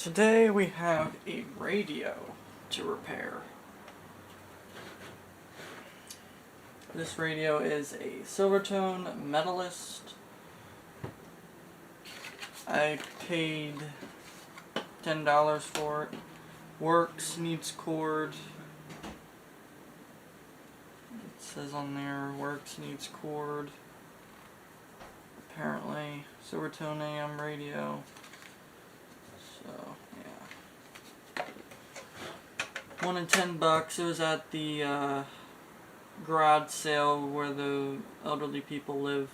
Today we have a radio to repair. This radio is a Silvertone metalist. I paid $10 for it. Works, needs cord. It says on there, works, needs cord. Apparently, Silvertone AM radio. So, yeah. $1 and $10. It was at the garage sale where the elderly people live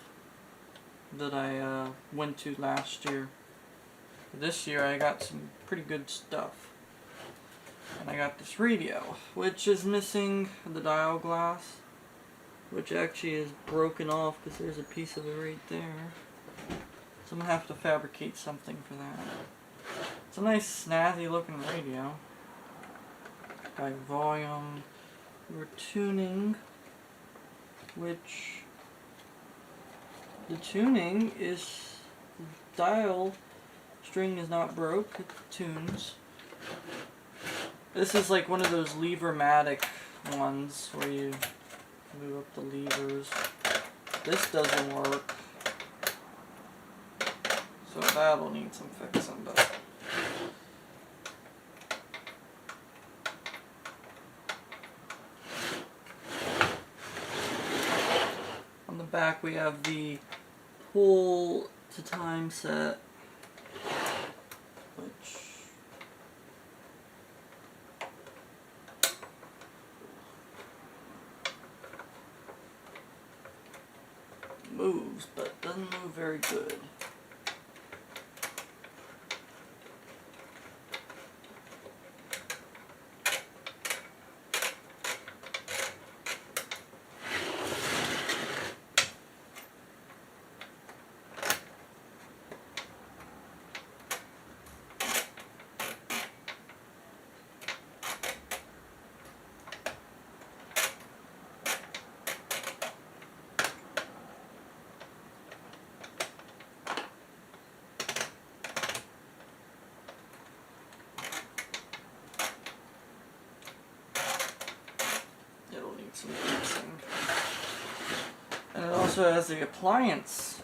that I went to last year. This year I got some pretty good stuff. And I got this radio, which is missing the dial glass, which actually is broken off because there's a piece of it right there. So I'm going to have to fabricate something for that. It's a nice snazzy looking radio. Got volume. We're tuning, which the tuning is, the dial string is not broke, it tunes. This is like one of those lever-matic ones where you move up the levers. This doesn't work, so that'll need some fixing, but on the back we have the pull to time set, which moves, but doesn't move very good. Some fixing. And it also has the appliance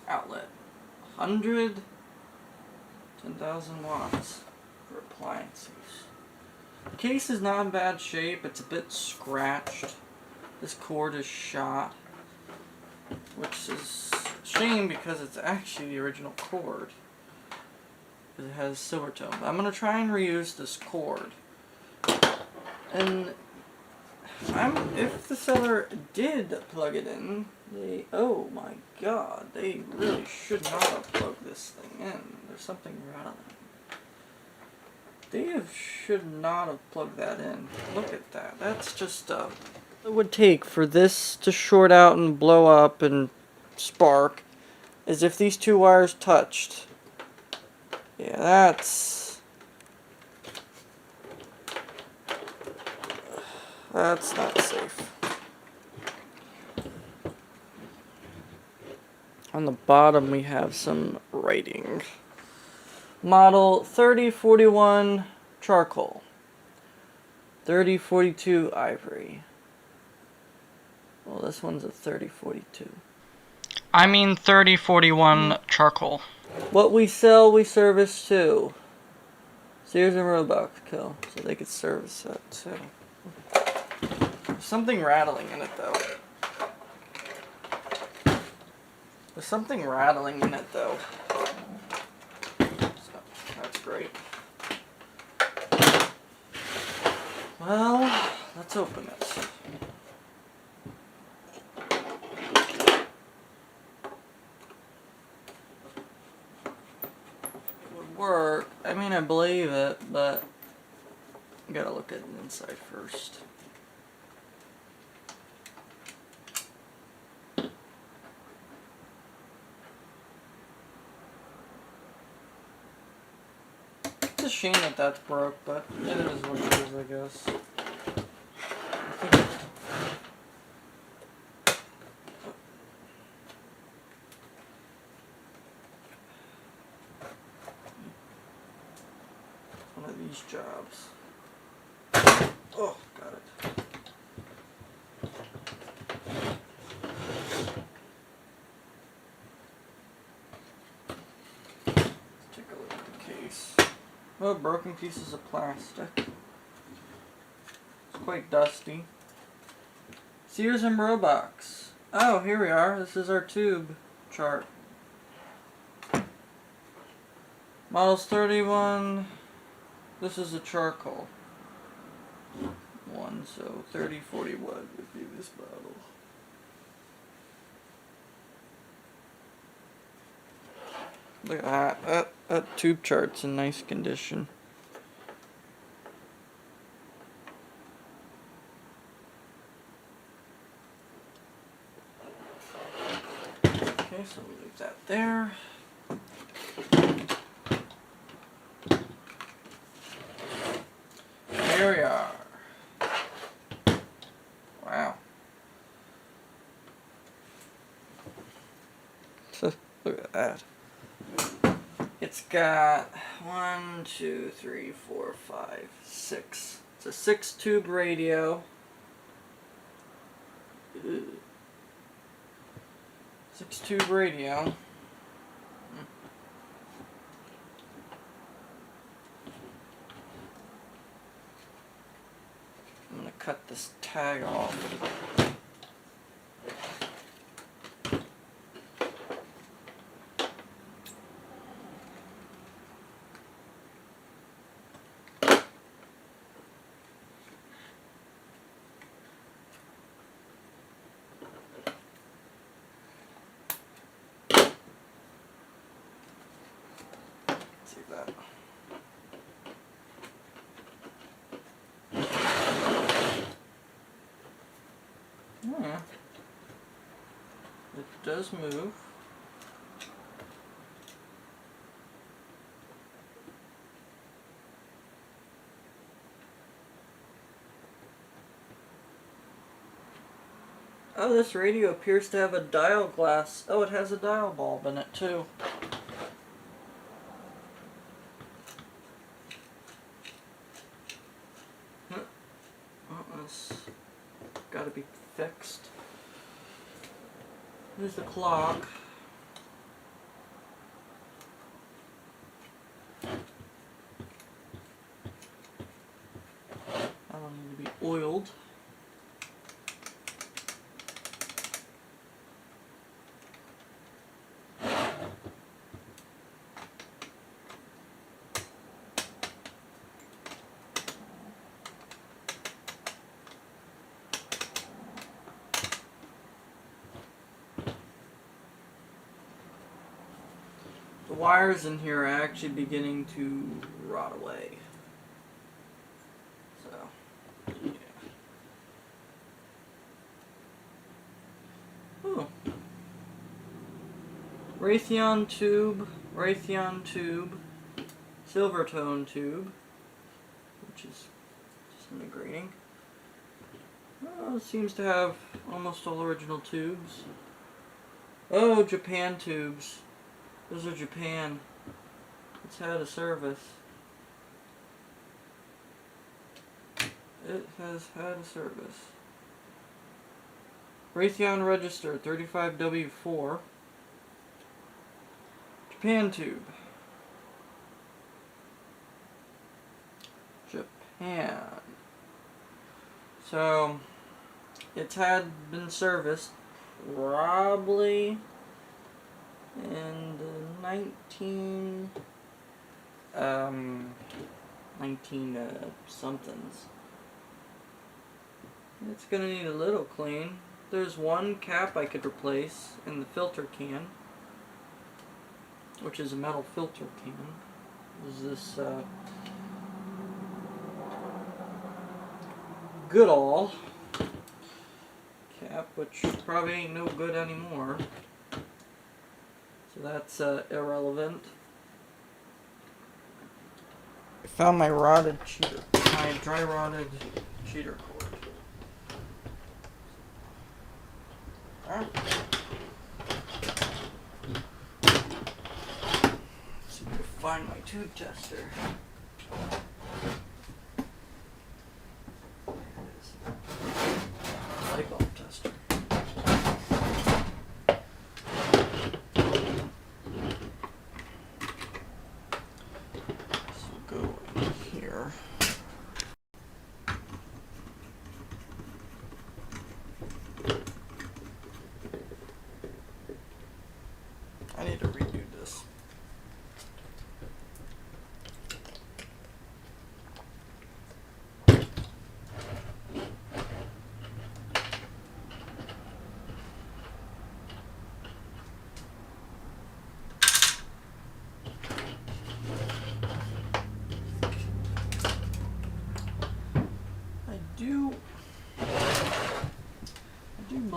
outlet. 10,000 watts for appliance use. The case is not in bad shape. It's a bit scratched. This cord is shot, which is a shame because it's actually the original cord. It has Silvertone. But I'm going to try and reuse this cord. And if the seller did plug it in, oh my god, they really should not have plugged this thing in. There's something rattling. They should not have plugged that in. Look at that. That's just it would take for this to short out and blow up and spark as if these two wires touched. Yeah, that's not safe. On the bottom we have some writing. Model 3041 charcoal. 3042 ivory. Well, this one's a 3042. I mean 3041 charcoal. What we sell, we service too. Sears and Roebuck Co. So they could service that too. There's something rattling in it though. There's something rattling in it though. So, that's great. Well, let's open it. It would work. I mean, I believe it, but I gotta look at the inside first. It's a shame that that's broke, but it is what it is, I guess. of these jobs. Oh, got it. Let's take a look at the case. Oh, broken pieces of plastic. It's quite dusty. Sears and Roebucks. Oh, here we are. This is our tube chart. Models 31. This is a charcoal one, so 3041 would be this model. Look at that. That tube chart's in nice condition. Okay, so we'll leave that there. Here we are. Wow. Look at that. It's got 1, 2, 3, 4, 5, 6. It's a 6-tube radio. Ew. 6-tube radio. I'm gonna cut this tag off. See that. Yeah. It does move. Oh, this radio appears to have a dial glass. Oh, it has a dial bulb in it too. It's got to be fixed. There's the clock. That'll need to be oiled. The wires in here are actually beginning to rot away. So, yeah. Ooh. Raytheon tube, Silvertone tube, which is disintegrating. It seems to have almost all original tubes. Oh, Japan tubes. Those are Japan. It's had a service. It has had a service. Raytheon register 35W4. Japan tube. Japan. So, it's had been serviced probably in the 19 somethings. It's gonna need a little clean. There's one cap I could replace in the filter can, which is a metal filter can. There's this Goodall cap, which probably ain't no good anymore. So that's irrelevant. I found my dry rotted cheater cord. Let's see if I can find my tube tester.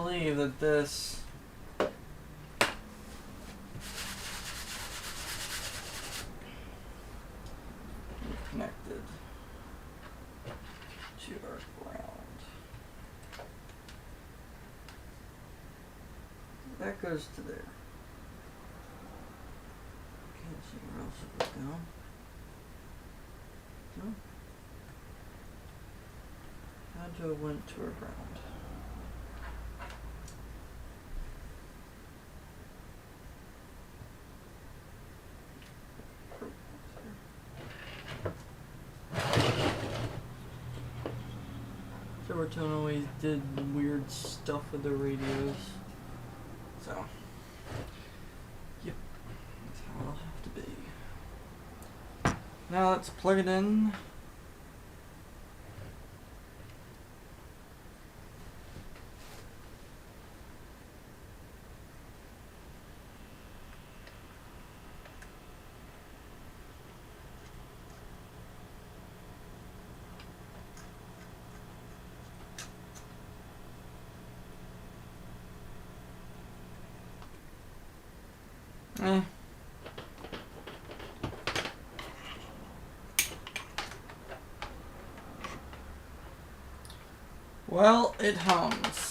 believe that this connected to our ground. That goes to there. Can't see where else it would go. No. Had to have went to our ground. Silvertone always did weird stuff with their radios. So, yep, that's how it'll have to be. Now let's plug it in. Well, it hums.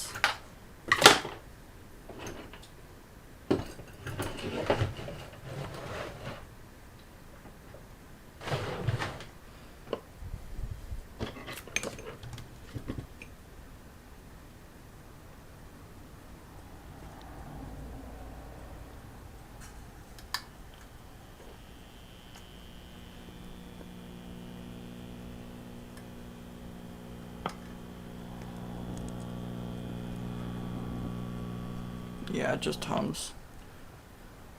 Yeah, it just hums.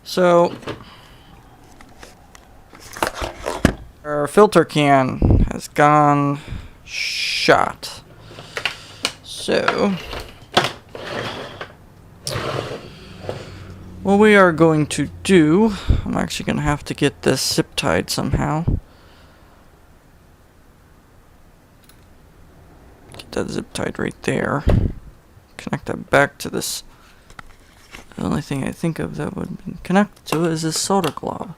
So, our filter can has gone shot. So, what we are going to do, I'm actually going to have to get this zip tied somehow. Get that zip tied right there. Connect that back to this. The only thing I think of that would be connected to it is this solder glob.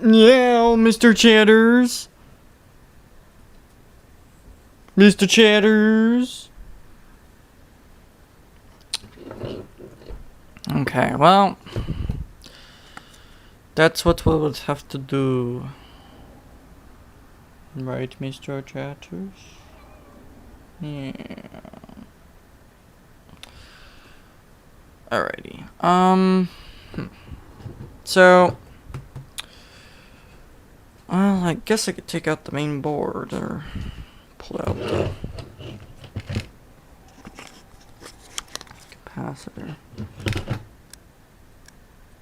Yeah, Mr. Chatters. Mr. Chatters. Okay, well, that's what we would have to do. Right, Mr. Chatters? Yeah. Alrighty. So, well, I guess I could take out the main board or pull out the capacitor.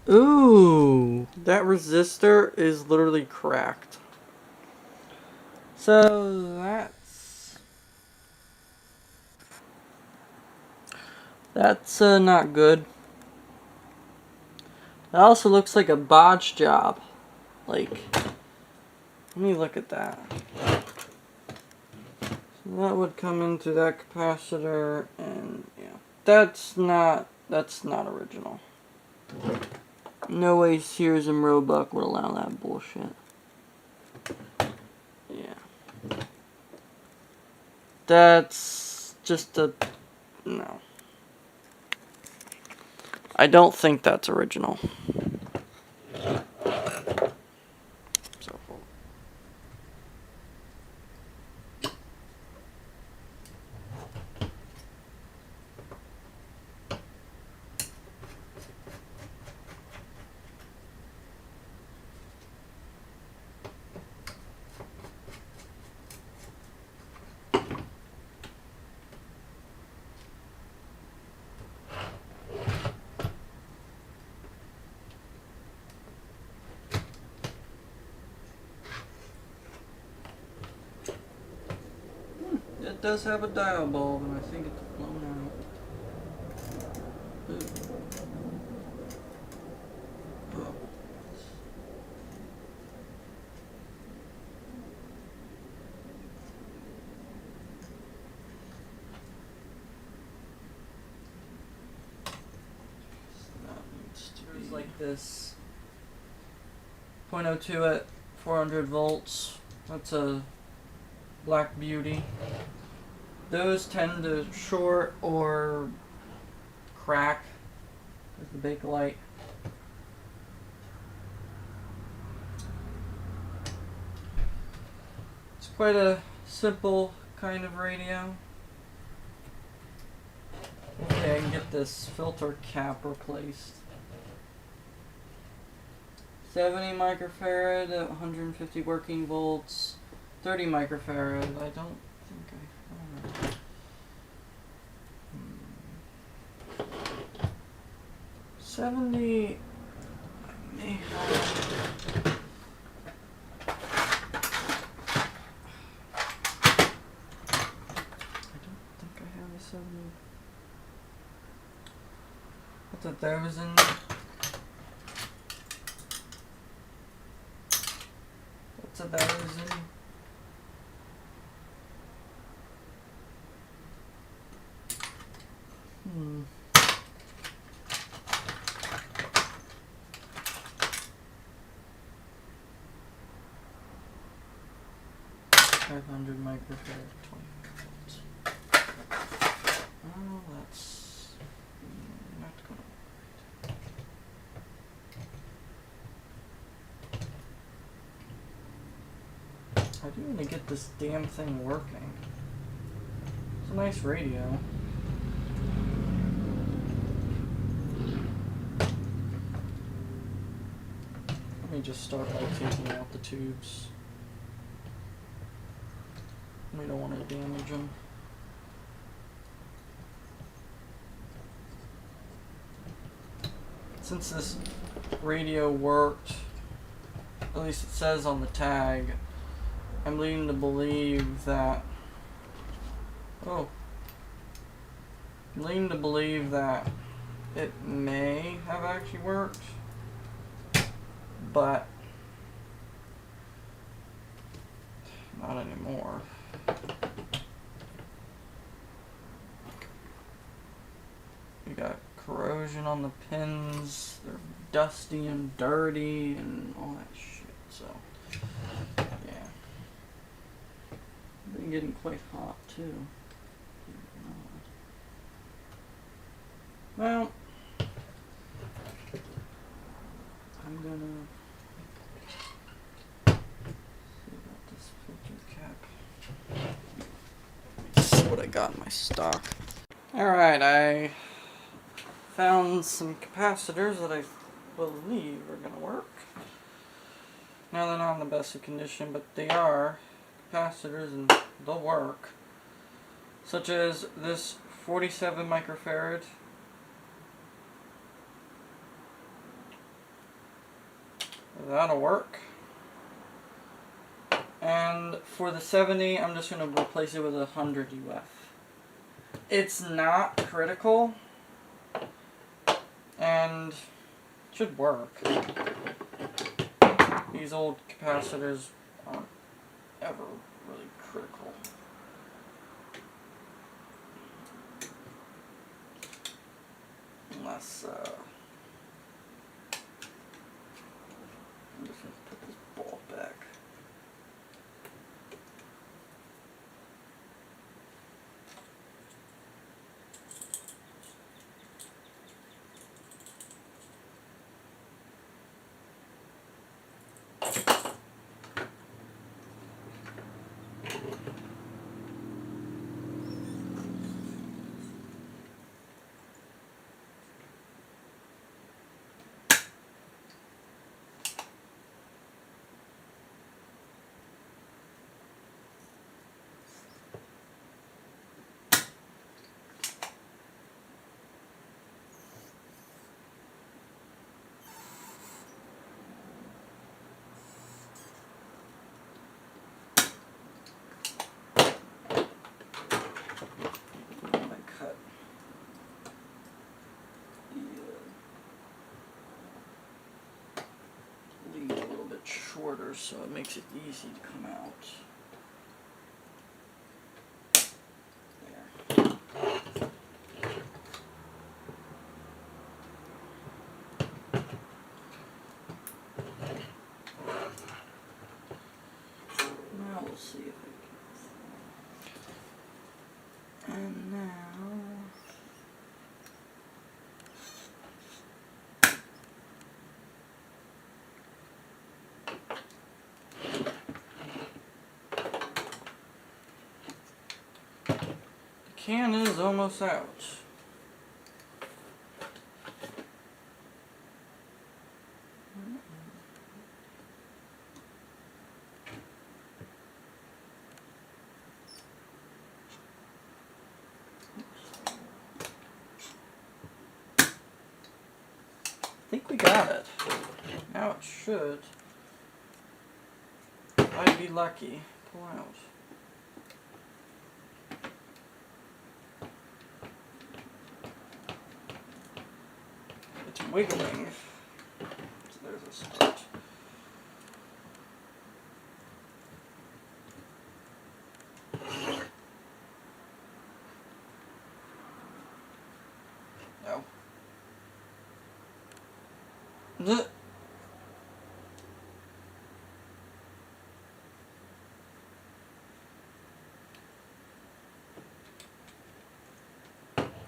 Ooh, that resistor is literally cracked. So that's not good. It also looks like a botch job. Like, let me look at that. So that would come into that capacitor, and yeah, that's not original. No way Sears and Roebuck would allow that bullshit. Yeah. That's just a no. I don't think that's original. So. It does have a dial bulb, and I think it's blown out. Ooh. Oh. like this. 0.02 at 400 volts. That's a Black Beauty. Those tend to short or crack with the Bakelite. It's quite a simple kind of radio. Okay, I can get this filter cap replaced. 70 microfarad at 150 working volts. 30 microfarad. I don't think I have it. 70. I may have. I don't think I have a 70. What's a 1,000? What's a 1,000? Hmm. $500 microfarad, 20 volts. Oh, that's not gonna work. How do you want to get this damn thing working? It's a nice radio. Let me just start by taking out the tubes. We don't want to damage them. Since this radio worked, at least it says on the tag, I'm leading to believe that. I'm leading to believe that it may have actually worked, but not anymore. We got corrosion on the pins, they're dusty and dirty and all that shit, so yeah. Been getting quite hot too. Well, I'm gonna see about this filter cap. See what I got in my stock. Alright, I found some capacitors that I believe are gonna work. Now they're not in the best of condition, but they are capacitors and they'll work. Such as this 47 microfarad. That'll work. And for the 70, I'm just going to replace it with 100 UF. It's not critical, and should work. These old capacitors aren't ever really critical. Unless, I'm just going to put this ball back. Shorter, so it makes it easy to come out. There. We'll see if I can. And now. The can is almost out. I think we got it. Now it should, if I'd be lucky, pull out. It's wiggling. So there's a start. No.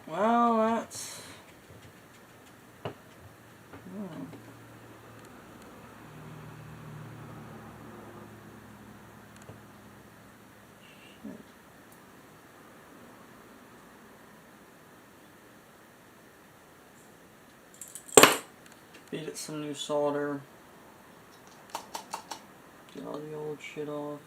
Well, that's... Beat it some new solder. Get all the old shit off.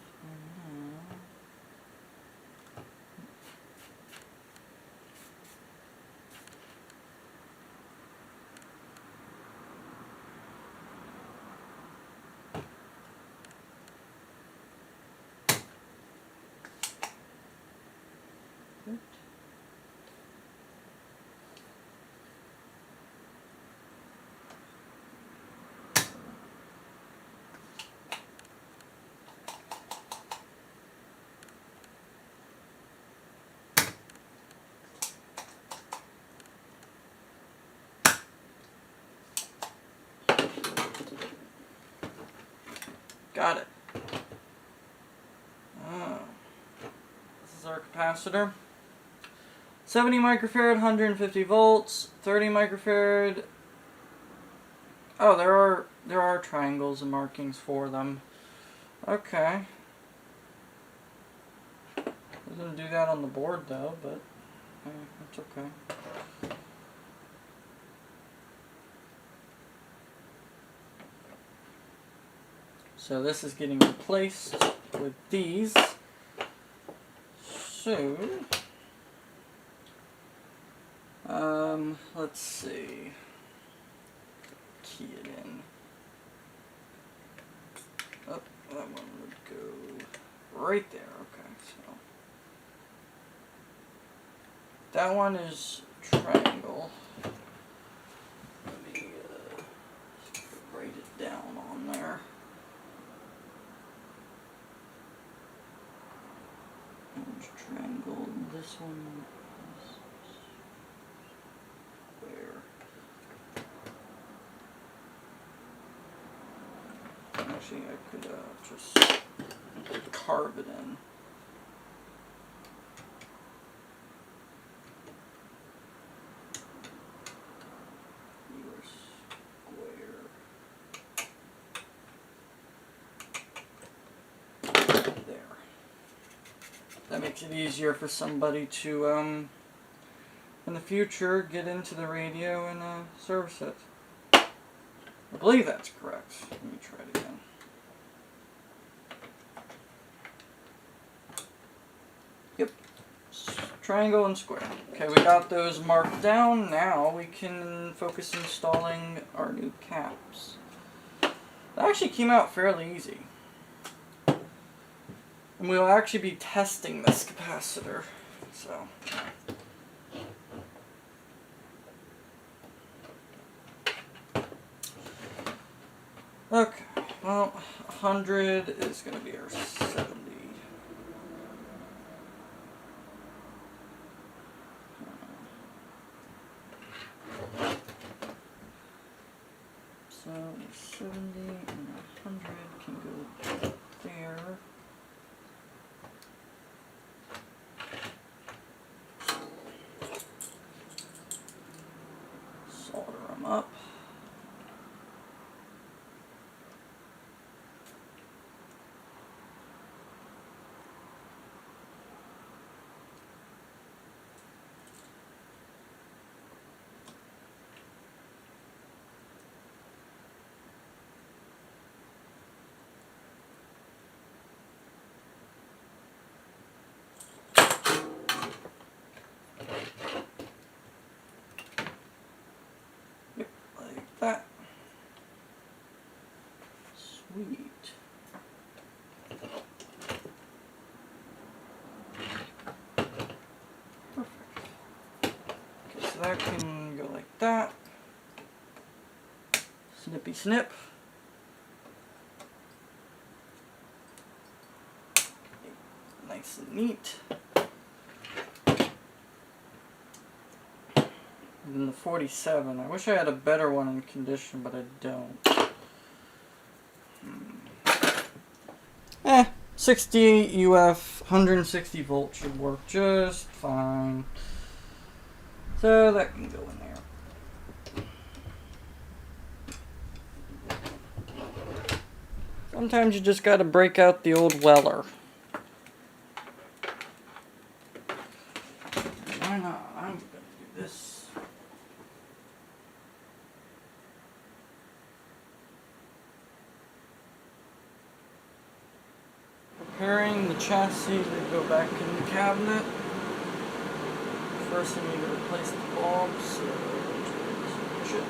Got it. This is our capacitor. 70 microfarad, 150 volts, 30 microfarad. Oh, there are triangles and markings for them. Okay. Doesn't do that on the board though, but it's okay. So this is getting replaced with these. So, let's see. Key it in. Oh, that one would go right there. Okay, so that one is triangle. Let me write it down on there. Triangle. This one is square. Actually, I could just carve it in. Your square. There. That makes it easier for somebody to, in the future, get into the radio and service it. I believe that's correct. Let me try it again. Yep. Triangle and square. Okay, we got those marked down. Now we can focus installing our new caps. That actually came out fairly easy. And we'll actually be testing this capacitor. So. Okay, well, 100 is going to be our 70. So 70 and 100 can go there. Sweet. Perfect. Okay, so that can go like that. Snippy snip. Nice and neat. And then the 47. I wish I had a better one in condition, but I don't. 68 UF, 160 volts should work just fine. So that can go in there. Sometimes you just gotta break out the old Weller. Why not? I'm gonna do this. Preparing the chassis to go back in the cabinet. First I need to replace the bulbs, so push it.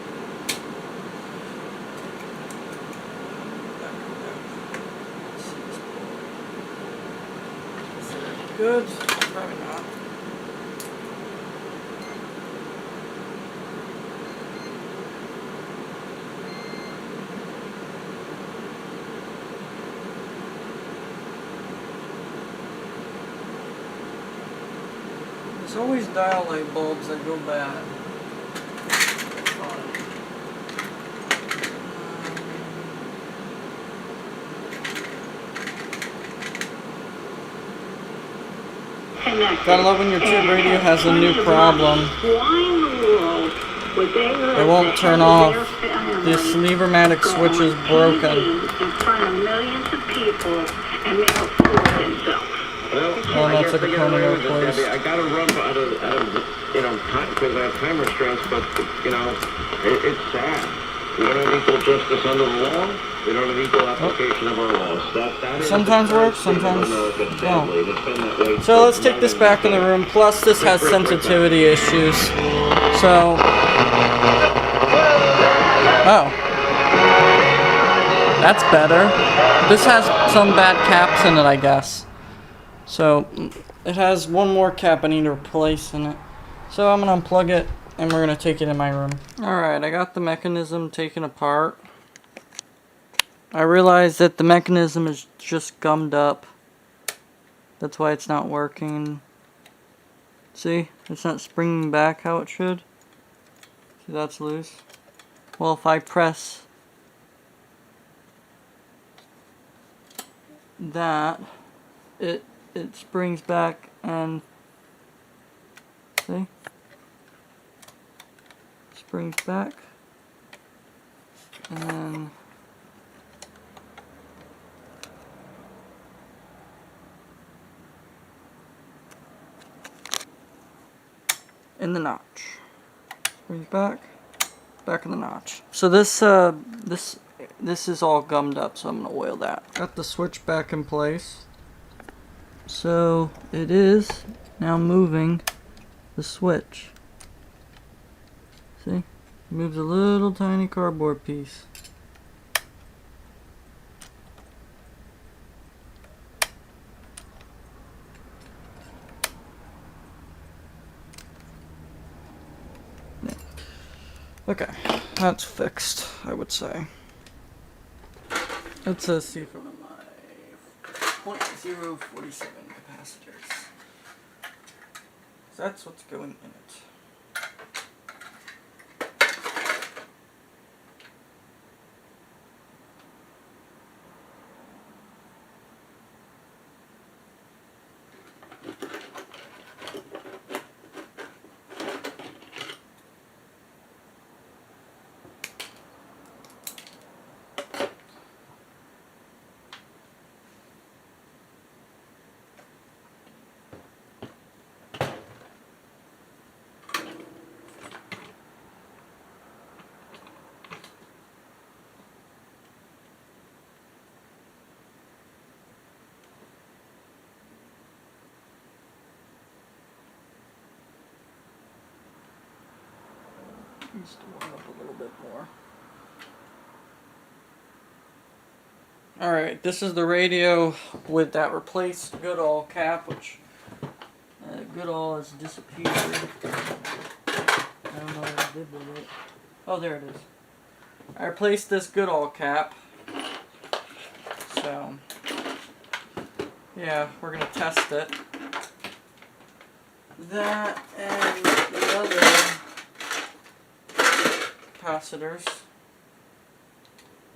Is that good? Probably not. There's always dial light bulbs that go bad. Gotta love when your tube radio has a new problem. It won't turn off. This lever-matic switch is broken. In front of millions of people and make a fool of himself. Well, that's a component place. I gotta run out of you know, time, because I have time restraints, but, you know, it's sad. We don't have equal justice under the law. We don't have equal application of our laws. That sometimes works, sometimes don't. So let's take this back in the room. Plus, this has sensitivity issues. So, oh, that's better. This has some bad caps in it, I guess. So it has one more cap I need to replace in it. So I'm gonna unplug it and we're gonna take it in my room. Alright, I got the mechanism taken apart. I realized that the mechanism is just gummed up. That's why it's not working. See? It's not springing back how it should. See, that's loose. Well, if I press that, it springs back and see? Springs back. And then in the notch. Springs back. Back in the notch. So this this is all gummed up, so I'm gonna oil that. Got the switch back in place. So it is now moving the switch. See? It moves a little tiny cardboard piece. Yeah. Okay, that's fixed, I would say. Let's see from my 0.047 capacitors. So that's what's going in it. Needs to warm up a little bit more. Alright, this is the radio with that replaced Goodall cap, which Goodall has disappeared. I don't know what I did with it. Oh, there it is. I replaced this Goodall cap. So, yeah, we're going to test it. That and the other capacitors.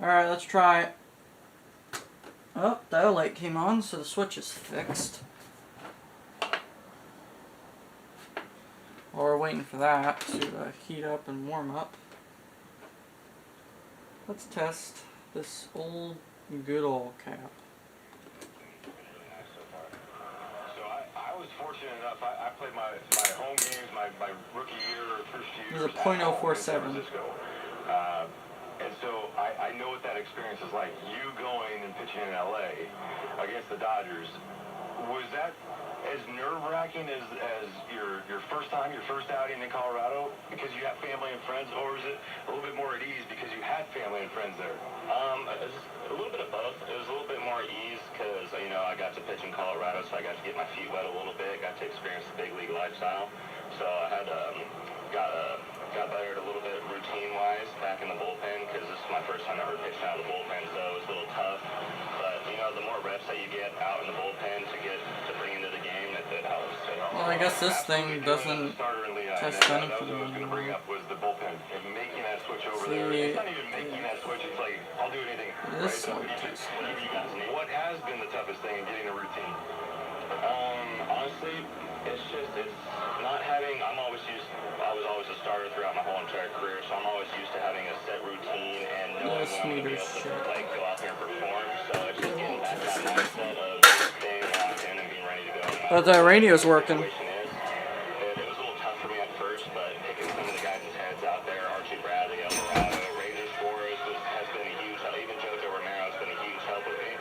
Alright, let's try it. Oh, that light came on, so the switch is fixed. Or we're waiting for that to heat up and warm up. Let's test this old Goodall cap. So I was fortunate enough, I played my home games, my rookie year, first few years. This is a .047. San Francisco. And so I know what that experience is like. You going and pitching in LA against the Dodgers, was that as nerve-wracking as your first time, your first outing in Colorado, because you have family and friends, or is it a little bit more at ease because you had family and friends there? It's a little bit of both. It was a little bit more ease because, you know, I got to pitch in Colorado, so I got to get my feet wet a little bit, got to experience the big league lifestyle. So I had got better a little bit routine-wise back in the bullpen because this is my first time ever pitching out of the bullpen, so it was a little tough. But, you know, the more reps that you get out in the bullpen to bring into the game, it helps. Well, I guess this thing doesn't test anything. That was what I was going to bring up, was the bullpen and making that switch over there. It's not even making that switch, it's like, I'll do anything. This right? one tests. What has been the toughest thing in getting a routine? Honestly, it's not having, I was always a starter throughout my whole entire career, so I'm always used to having a set routine and knowing This when I'm going to be meter's able to, shit. like, go out there and perform. So it's just getting back to that mindset of staying locked in and being ready to go. But the radio's working. It was a little tough for me at first, but picking some of the guys' heads out there, Archie Bradley, Alvarado, Razor Suarez has been a huge help. Even Jojo Romero has been a huge help with me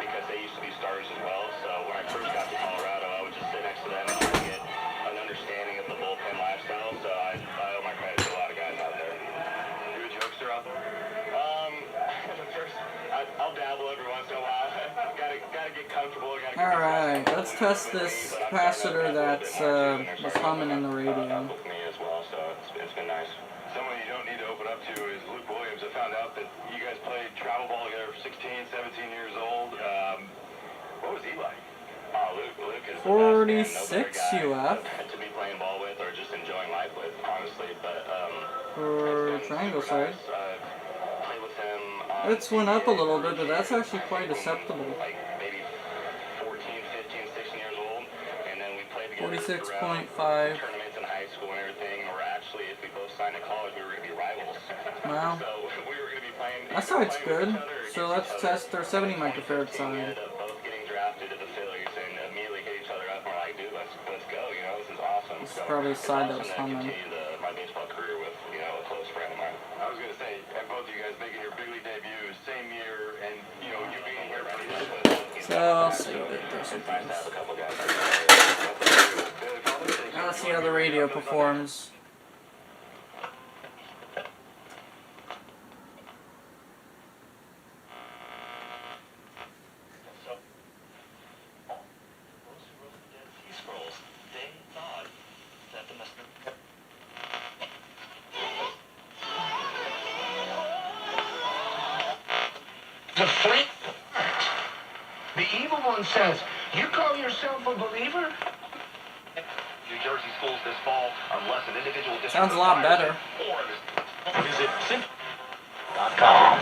because they used to be starters as well. So when I first got to Colorado, I would just sit next to them and try to get an understanding of the bullpen lifestyle. So I owe my credit to a lot of guys out there. You a jokester out there? First, I'll dabble every once in a while. gotta get comfortable. Alright, let's test this capacitor that's was humming in the radio. With me as well, so it's been nice. Someone you don't need to open up to is Luke Williams. I found out that you guys played travel ball together for 16, 17 years old. What was he like? Luke is 46 UF to be playing ball with or just enjoying life with, honestly. But for triangle side. Played with him. It's went up a little bit, but that's actually quite acceptable. Like maybe 14, 15, 16 years old, and then we played together 46.5. tournaments in high school and everything. And we're actually, if we both signed to college, we were going to be rivals. Wow. So we were going to be playing. That side's good. So let's test our 70 microfarad We side. ended up both getting drafted to the Phillies and immediately hit each other up. And we're like, dude, let's go. You know, this is awesome. This is probably a side that was awesome to humming. continue my baseball career with, you know, a close friend of mine. I was going to say, and both of you guys making your big league debuts same year, and you know you being here ready to So I'll save it. There's some things. Now let's see how the radio performs. The free. The evil one says, you call yourself a believer? New Jersey schools this fall unless an individual Sounds a lot better. Visit .com.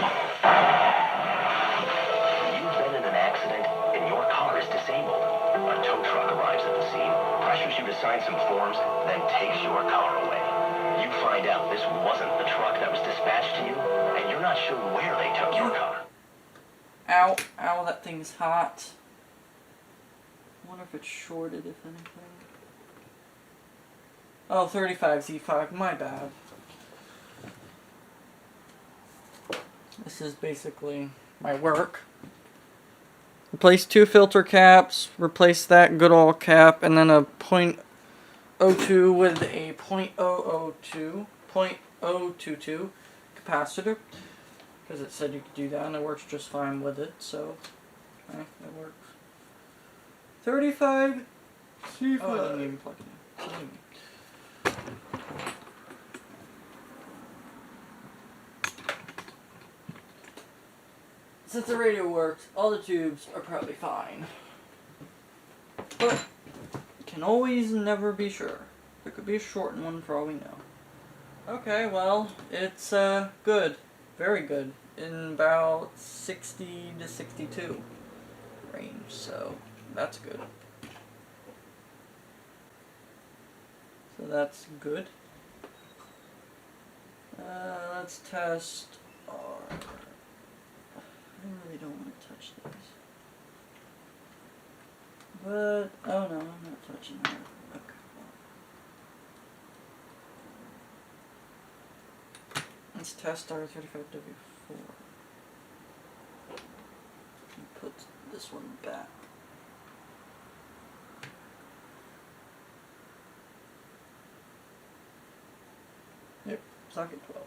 You've been in an accident and your car is disabled. A tow truck arrives at the scene, pressures you to sign some forms, then takes your car away. You find out this wasn't the truck that was dispatched to you, and you're not sure where they took your car. Ow, ow, that thing's hot. I wonder if it's shorted, if anything. Oh, 35Z5, my bad. This is basically my work. Replace 2 filter caps, replace that Goodall cap, and then a .02 with a .022 capacitor. Because it said you could do that, and it works just fine with it, so it works. 35 C5. Oh, I didn't even plug it in. Since the radio works, all the tubes are probably fine. But can always never be sure. There could be a shortened one for all we know. Okay, well, it's good. Very good. In about 60 to 62 range, so that's good. So that's good. Let's test our... I really don't want to touch these. But, oh no, I'm not touching that. Okay. Let's test our 35W4. And put this one back. Yep, socket 12.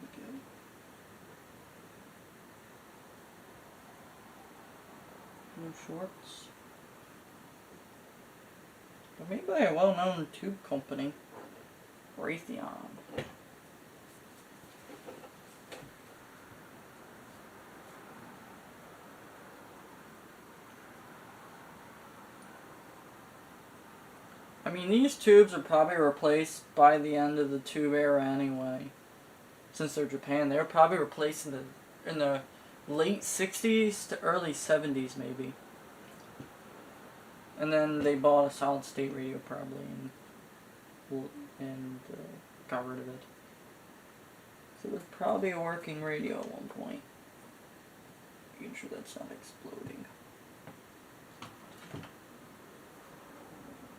Okay. No shorts. But made by a well-known tube company, Raytheon. I mean, these tubes are probably replaced by the end of the tube era anyway. Since they're Japan, they were probably replaced in the late 60s to early 70s maybe. And then they bought a solid state radio probably and got rid of it. So it was probably a working radio at one point. Making sure that's not exploding.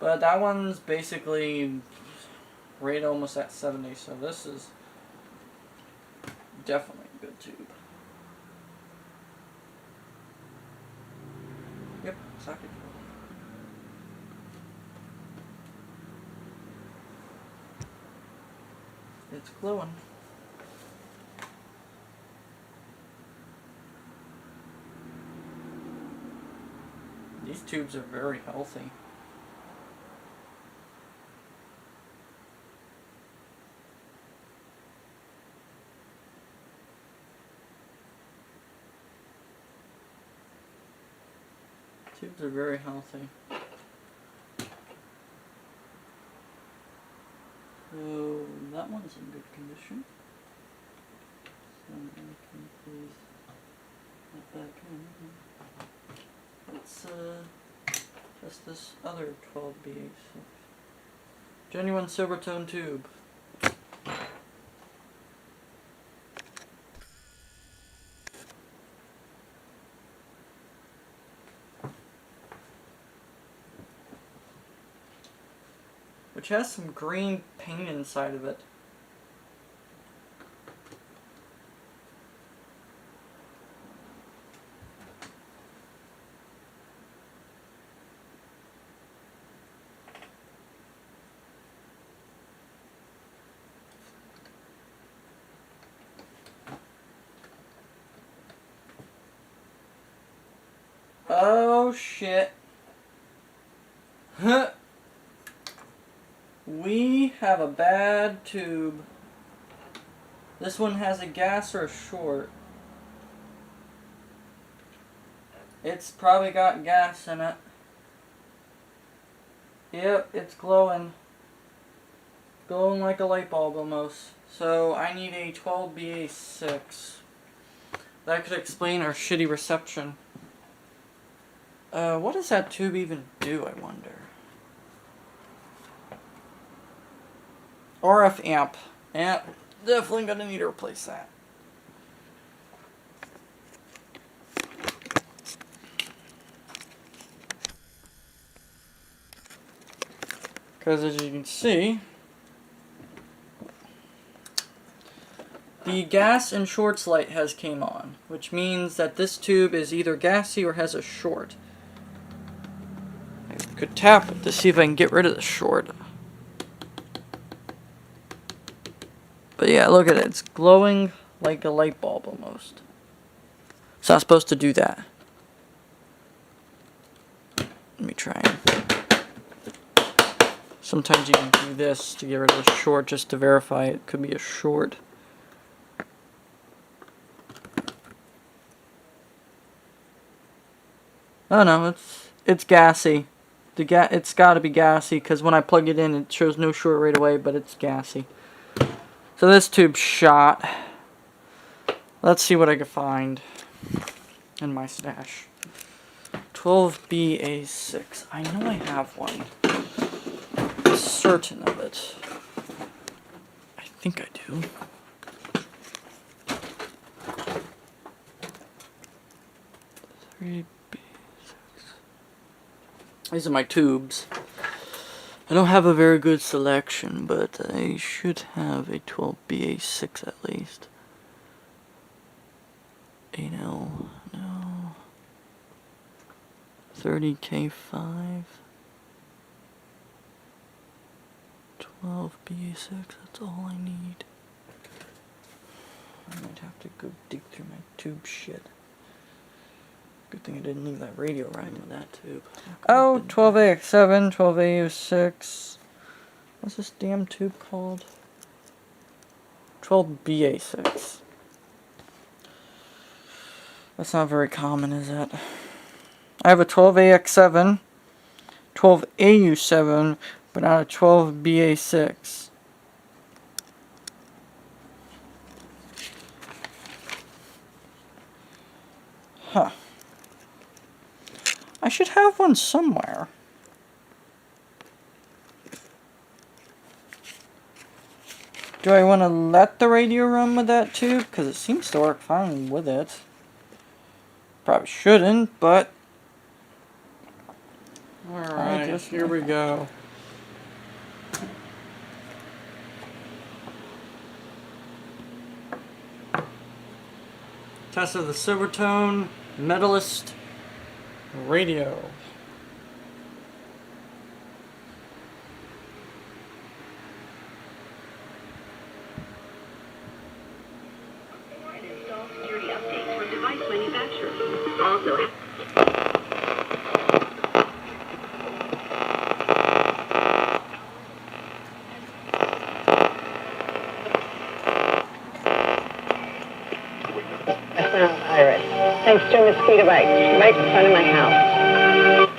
But that one's basically rated almost at 70, so this is definitely a good tube. Yep, socket. It's glowing. These tubes are very healthy. Tubes are very healthy. So that one's in good condition. So I can please put that back in. Let's test this other 12BA6. Genuine Silvertone tube. Which has some green paint inside of it. Oh shit. Huh. We have a bad tube. This one has a gas or a short. It's probably got gas in it. Yep, it's glowing. Glowing like a light bulb almost. So I need a 12BA6. That could explain our shitty reception. What does that tube even do, I wonder? RF amp. Yeah, definitely gonna need to replace that. Because as you can see, the gas and shorts light has came on, which means that this tube is either gassy or has a short. I could tap it to see if I can get rid of the short. But yeah, look at it. It's glowing like a light bulb almost. It's not supposed to do that. Let me try. Sometimes you can do this to get rid of the short just to verify it could be a short. Oh no, it's gassy. It's got to be gassy because when I plug it in, it shows no short right away, but it's gassy. So this tube's shot. Let's see what I can find in my stash. 12BA6. I know I have one. I'm certain of it. I think I do. These are my tubes. I don't have a very good selection, but I should have a 12BA6 at least. 8L, no. 30K5. 12BA6, that's all I need. I might have to go dig through my tube shit. Good thing I didn't leave that radio running with that tube. Oh, 12AX7, 12AU6. What's this damn tube called? 12BA6. That's not very common, is it? I have a 12AX7, 12AU7, but not a 12BA6. Huh. I should have one somewhere. Do I want to let the radio run with that tube? Because it seems to work fine with it. Probably shouldn't, but... Alright, here we go. Test of the Silvertone Metalist radio. And install security updates for device manufacturers. Also, Iris. Thanks to a mosquito bite right in front of my house.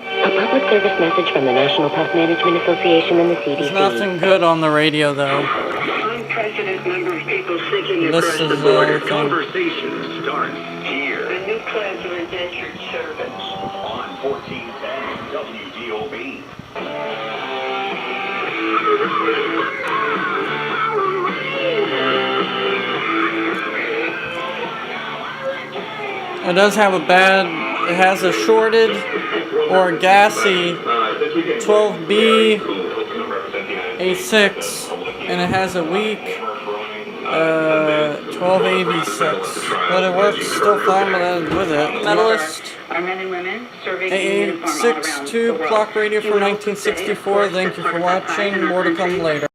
A public service message from the National Pest Management Association and the CDC. There's nothing good on the radio, though. Unprecedented number of people seeking This across is the border. Conversation starts here A new class of indentured servants. on 1410 WDOB. It does have a bad, it has a shorted or a gassy 12B A6, and it has a weak 12AB6, but it works still fine with it. Metalist Our men and women serving in uniform all AA6 around the tube world. clock radio from You will also 1964. stay, Thank you of for course, watching. More to come later.